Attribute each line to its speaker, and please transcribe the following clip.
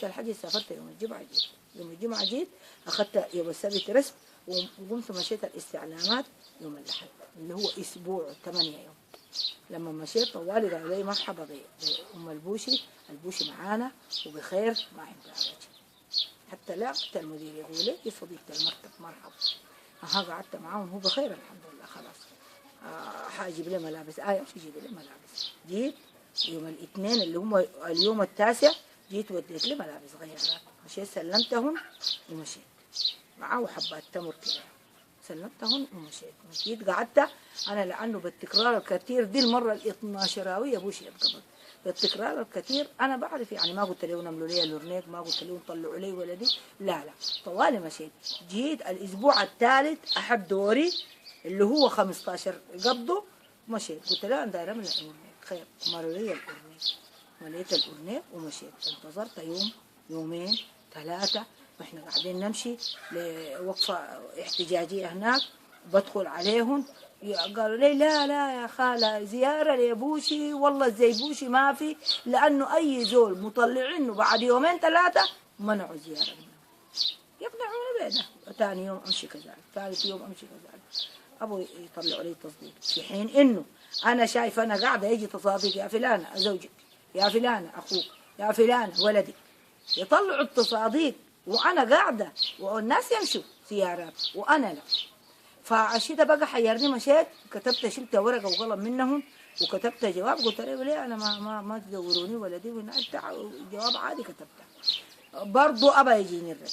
Speaker 1: الحاجة سافرت يوم الجمعة جيت. يوم الجمعة جيت أخذت يوم السبت رسم وقمت مشيت الاستعلامات يوم الأحد اللي هو أسبوع 8 يوم. لما مشيت طوالي قالوا لي مرحبا بأم البوشي، البوشي معانا وبخير ما عنده حاجة. حتى لا حتى المدير يقول لي يا صديقة المكتب مرحبا. قعدت معاهم هو بخير الحمد لله خلاص. حاجيب لي ملابس مش يجيب لي ملابس. جيت يوم الاثنين اللي هم اليوم التاسع جيت وديت لي ملابس غيرات، مشيت سلمتهم ومشيت معاه حبات تمر كده، سلمتهم ومشيت. جيت قعدت انا لانه بالتكرار الكثير دي المره ال 12 ابوش يتقبض بالتكرار الكثير. انا بعرف يعني ما قلت لهم نملوا لي الورنيك، ما قلت لهم طلعوا لي ولدي، لا طوالي مشيت. جيت الاسبوع الثالث احد دوري اللي هو 15 قبضه مشيت. قلت له انا دايره من الورنيك خير، مالوا لي الورنيك، مليت الورنيك ومشيت. انتظرت يوم يومين 3 واحنا قاعدين نمشي لوقفه احتجاجيه هناك، بدخل عليهم قالوا لي لا يا خالة زيارة لبوشي، والله زي بوشي ما في، لأنه أي زول مطلعينه بعد يومين 3 منعوا زيارة منه. يقنعوني بهذا. ثاني يوم أمشي كذلك، ثالث يوم أمشي كذلك، أبو يطلعوا لي تصديق، في حين إنه أنا شايفة أنا قاعدة يجي تصاديق يا فلانة زوجك، يا فلانة أخوك، يا فلانة ولدك، يطلعوا التصاديق وأنا قاعدة والناس يمشوا زيارات وأنا لا. فعشيت بقى حيرني، مشيت كتبت شلت ورقه وقلم منهم وكتبت جواب. قلت له ليه انا ما تدوروني ولدي، جواب عادي كتبته برضه ابى يجيني الرد.